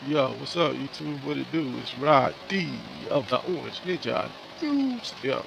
Yo, what's up, YouTube? What it do? It's Rod D of the Orange Ninja News. Yo,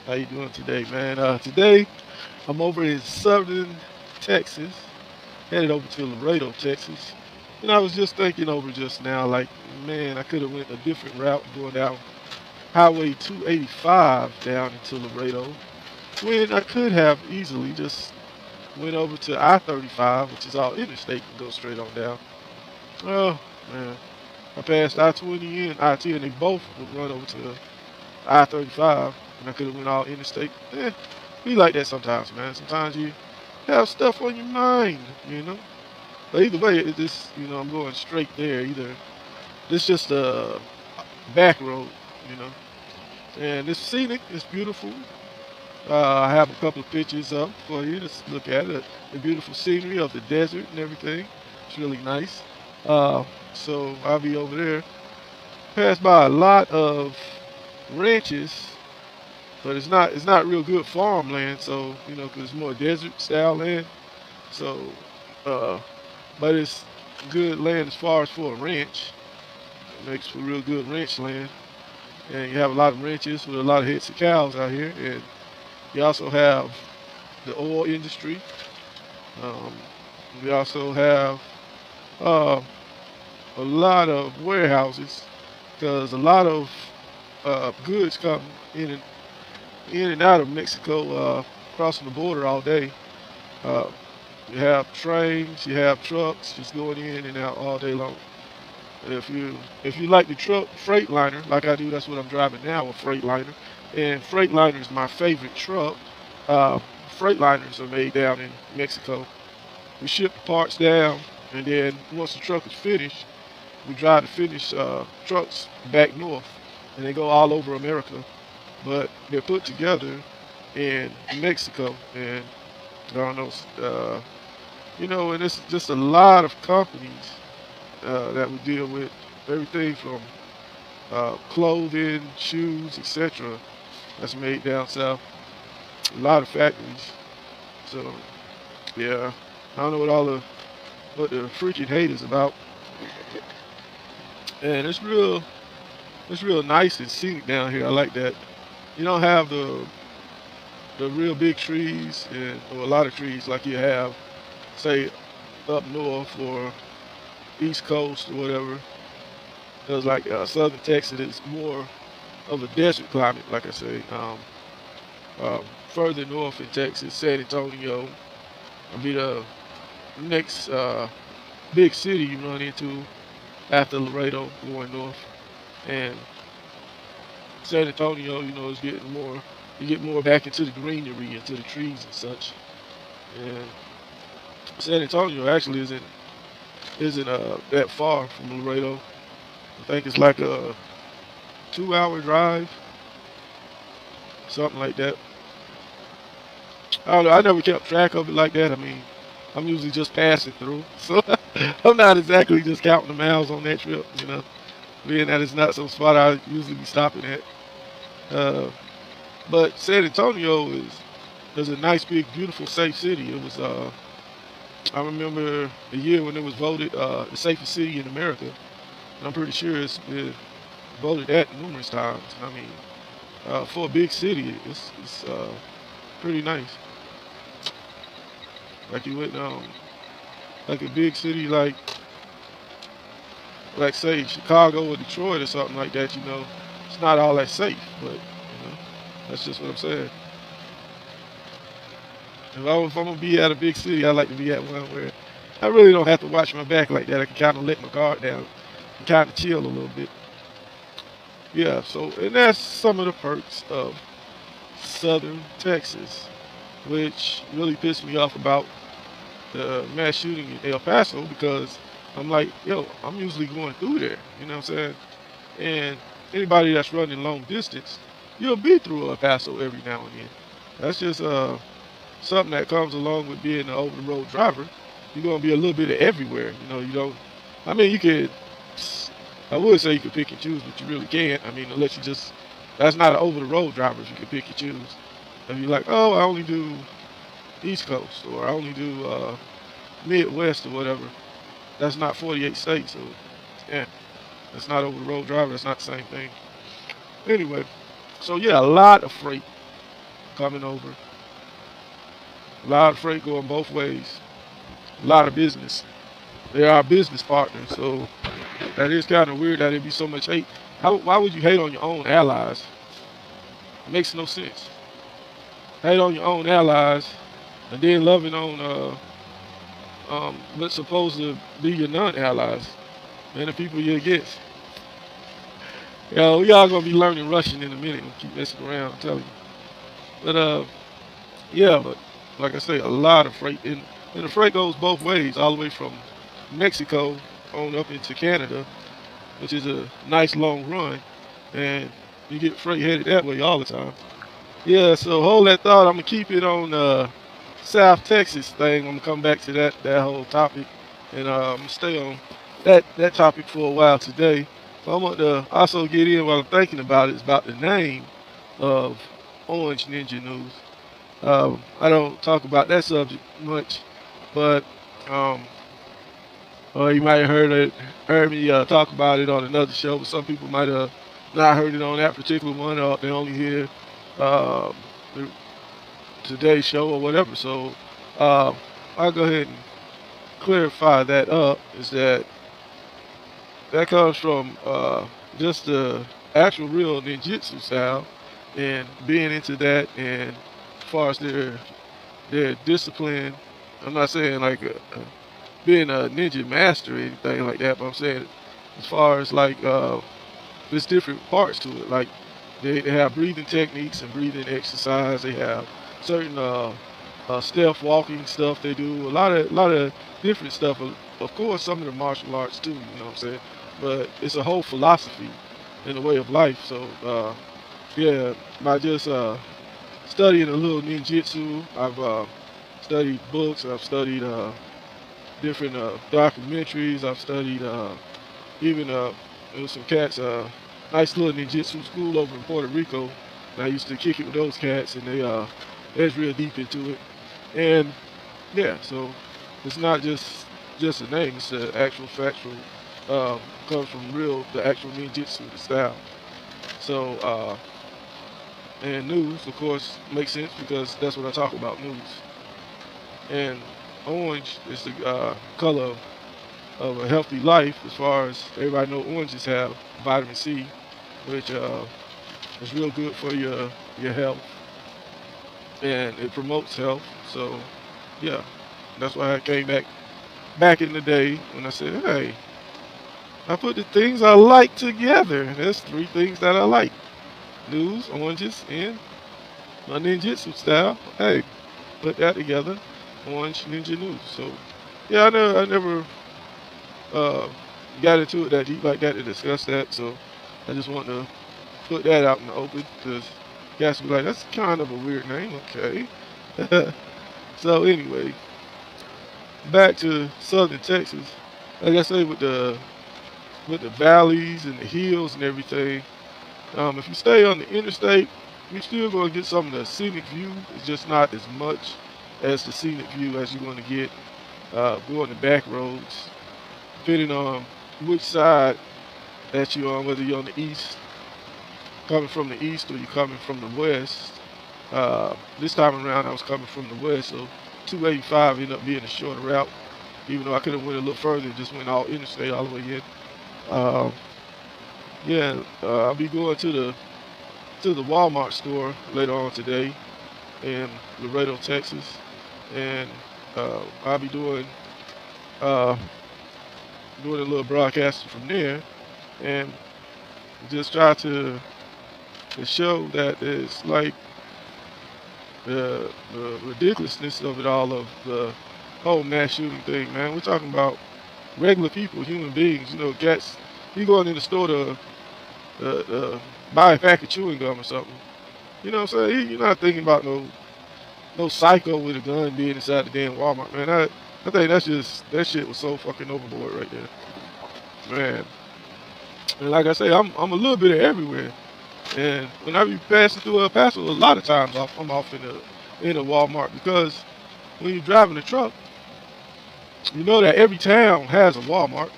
how you doing today, man? Today I'm over in southern Texas, headed over to Laredo, Texas. And I was just thinking over just now, like, man, I could have went a different route going down Highway 285 down into Laredo, when I could have easily just went over to I-35, which is all interstate, and go straight on down. Oh, man. I passed I-20 and I-10. They both would run over to I-35, and I could have went all interstate. Be like that sometimes, man. Sometimes you have stuff on your mind, you know. But either way, it just, I'm going straight there. Either this just a back road, you know. And it's scenic. It's beautiful. I have a couple of pictures up for you to look at it. The beautiful scenery of the desert and everything. It's really nice. Uh, so I'll be over there. Pass by a lot of ranches, but it's not real good farmland. So because it's more desert style land. So, uh, but it's good land as far as for a ranch. It makes for real good ranch land, and you have a lot of ranches with a lot of heads of cows out here, and you also have the oil industry. Um, we also have uh, a lot of warehouses because a lot of goods come in and out of Mexico, crossing the border all day. Uh, you have trains, you have trucks just going in and out all day long. And if you like the truck Freightliner, like I do, that's what I'm driving now, a Freightliner. And Freightliner is my favorite truck. Uh, Freightliners are made down in Mexico. We ship the parts down, and then once the truck is finished, we drive the finished trucks back north, and they go all over America. But they're put together in Mexico, and I don't know, and it's just a lot of companies that we deal with, everything from clothing, shoes, etc. That's made down south. A lot of factories. So yeah, I don't know what the freaking hate is about, and it's real nice and scenic down here. I like that. You don't have the real big trees or a lot of trees like you have, say, up north or east coast or whatever. Because like southern Texas is more of a desert climate, like I say. Further north in Texas, San Antonio will be the next big city you run into after Laredo going north. And San Antonio, is getting more. You get more back into the greenery, into the trees and such. And San Antonio actually isn't that far from Laredo. I think it's like a 2-hour drive, something like that. I don't know. I never kept track of it like that. I mean, I'm usually just passing through, so I'm not exactly just counting the miles on that trip. Being that it's not some spot I usually be stopping at. Uh, but San Antonio is a nice, big, beautiful, safe city. It was. I remember the year when it was voted the safest city in America, and I'm pretty sure it's been voted that numerous times. I mean, for a big city, it's pretty nice. Like you went like a big city like say Chicago or Detroit or something like that. It's not all that safe, but that's just what I'm saying. If I'm gonna be at a big city, I like to be at one where I really don't have to watch my back like that. I can kind of let my guard down and kind of chill a little bit. Yeah. So and that's some of the perks of Southern Texas, which really pissed me off about the mass shooting in El Paso because I'm like, yo, I'm usually going through there. You know what I'm saying? And anybody that's running long distance, you'll be through El Paso every now and then. That's just something that comes along with being an over the road driver. You're gonna be a little bit of everywhere. You don't. I mean, you could. I would say you could pick and choose, but you really can't. I mean, unless you just. That's not an over the road driver if you can pick and choose. If you're like, oh, I only do East Coast or I only do Midwest or whatever. That's not 48 states, so Yeah, that's not over the road driver. That's not the same thing. Anyway, so yeah, a lot of freight coming over. A lot of freight going both ways. A lot of business. They are business partners, so that is kind of weird that there be so much hate. Why would you hate on your own allies? It makes no sense. Hate on your own allies, and then loving on what's supposed to be your non-allies and the people you're against. We all gonna be learning Russian in a minute and keep messing around, I'm telling you. But yeah, but like I say, a lot of freight, and the freight goes both ways, all the way from Mexico on up into Canada, which is a nice long run, and you get freight headed that way all the time. Yeah, so hold that thought. I'm gonna keep it on South Texas thing. I'm gonna come back to that whole topic, and I'm gonna stay on that topic for a while today. But I want to also get in while I'm thinking about it. Is about the name of Orange Ninja News. I don't talk about that subject much, but um, you might have heard me talk about it on another show. But some people might have not heard it on that particular one, or they only hear uh, the today's show or whatever. So I'll go ahead and clarify that up. Is that comes from just the actual real ninjutsu style and being into that, and as far as their discipline. I'm not saying like being a ninja master or anything like that, but I'm saying as far as like there's different parts to it. Like they have breathing techniques and breathing exercise. They have certain stealth walking stuff they do. A lot of different stuff. Of course, some of the martial arts too. You know what I'm saying? But it's a whole philosophy and a way of life. So yeah, by just studying a little ninjutsu, I've studied books. I've studied different documentaries. I've studied even there was some cats, nice little ninjutsu school over in Puerto Rico. And I used to kick it with those cats, and they was real deep into it. And yeah, so it's not just a name; it's the actual factual comes from the actual ninjutsu, the style. So and news, of course, makes sense because that's what I talk about, news. And orange is the color of a healthy life, as far as everybody know oranges have vitamin C, which is real good for your health, and it promotes health. So yeah, that's why I came back in the day when I said, hey, I put the things I like together. There's three things that I like: news, oranges, and my ninjutsu style. Hey, put that together, orange ninja news. So yeah, I never uh, got into it that deep like that to discuss that. So I just want to put that out in the open because guys be like, that's kind of a weird name. Okay. So anyway, back to Southern Texas. Like I say, with the valleys and the hills and everything, if you stay on the interstate, you're still going to get some of the scenic view. It's just not as much as the scenic view as you're going to get going the back roads, depending on which side that you're on, whether you're on the east, coming from the east, or you're coming from the west. This time around, I was coming from the west, so 285 ended up being a shorter route, even though I could have went a little further and just went all interstate all the way in. Um, yeah, I'll be going to the Walmart store later on today in Laredo, Texas, and I'll be uh, doing a little broadcasting from there, and just try to show that it's like the ridiculousness of it all, of the whole mass shooting thing, man. We're talking about regular people, human beings. Cats. You going in the store to buy a pack of chewing gum or something. You know what I'm saying? You're not thinking about no psycho with a gun being inside the damn Walmart, man. I think that shit was so fucking overboard right there, man. And like I say, I'm a little bit of everywhere. And when I be passing through El Paso, a lot of times I'm off in a Walmart, because when you're driving a truck, you know that every town has a Walmart.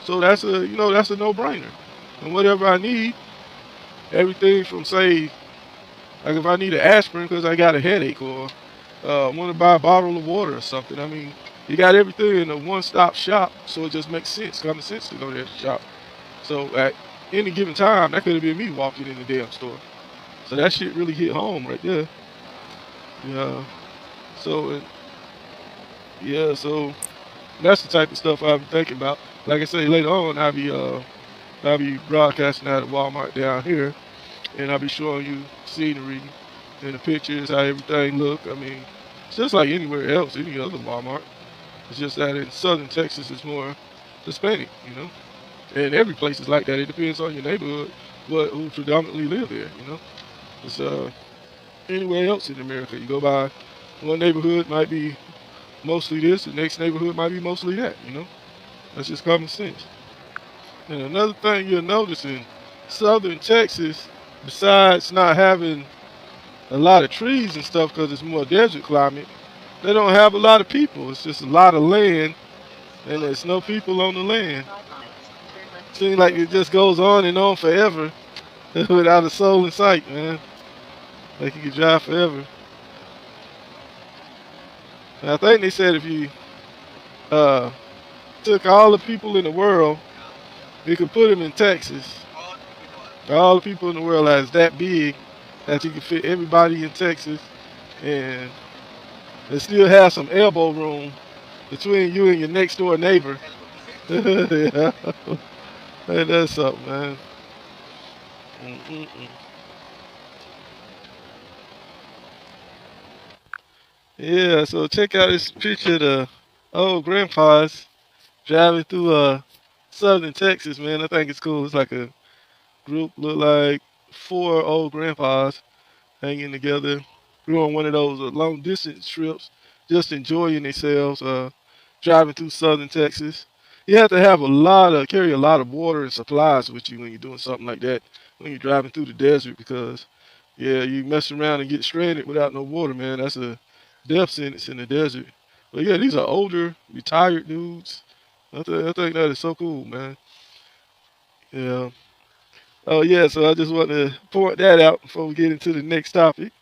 So that's that's a no-brainer. And whatever I need, everything from say like if I need an aspirin because I got a headache or want to buy a bottle of water or something. I mean, you got everything in a one-stop shop, so it just makes sense, common sense to go there to shop. So at any given time, that could have been me walking in the damn store. So that shit really hit home right there. Yeah. So yeah, so that's the type of stuff I've been thinking about. Like I say, later on, I'll be broadcasting out of Walmart down here, and I'll be showing you scenery and the pictures, how everything look. I mean, it's just like anywhere else, any other Walmart. It's just that in southern Texas, it's more Hispanic, and every place is like that. It depends on your neighborhood, who predominantly live there. It's anywhere else in America, you go by one neighborhood might be mostly this, the next neighborhood might be mostly that. That's just common sense. And another thing you'll notice in southern Texas, besides not having a lot of trees and stuff because it's more desert climate, they don't have a lot of people. It's just a lot of land, and there's no people on the land. Seems like it just goes on and on forever without a soul in sight, man. Like you could drive forever. And I think they said if you uh, took all the people in the world, you could put them in Texas. All the people in the world is that big that you can fit everybody in Texas, and they still have some elbow room between you and your next door neighbor. Yeah, man, that's something, man. Mm-mm-mm. Yeah, so check out this picture of the old grandpas driving through southern Texas, man. I think it's cool. It's like a group, look like four old grandpas hanging together, doing one of those long distance trips, just enjoying themselves, driving through southern Texas. You have to have carry a lot of water and supplies with you when you're doing something like that, when you're driving through the desert, because, yeah, you mess around and get stranded without no water, man. That's a death sentence in the desert. But yeah, these are older, retired dudes. I think that is so cool, man. Yeah. Oh yeah, so I just want to point that out before we get into the next topic.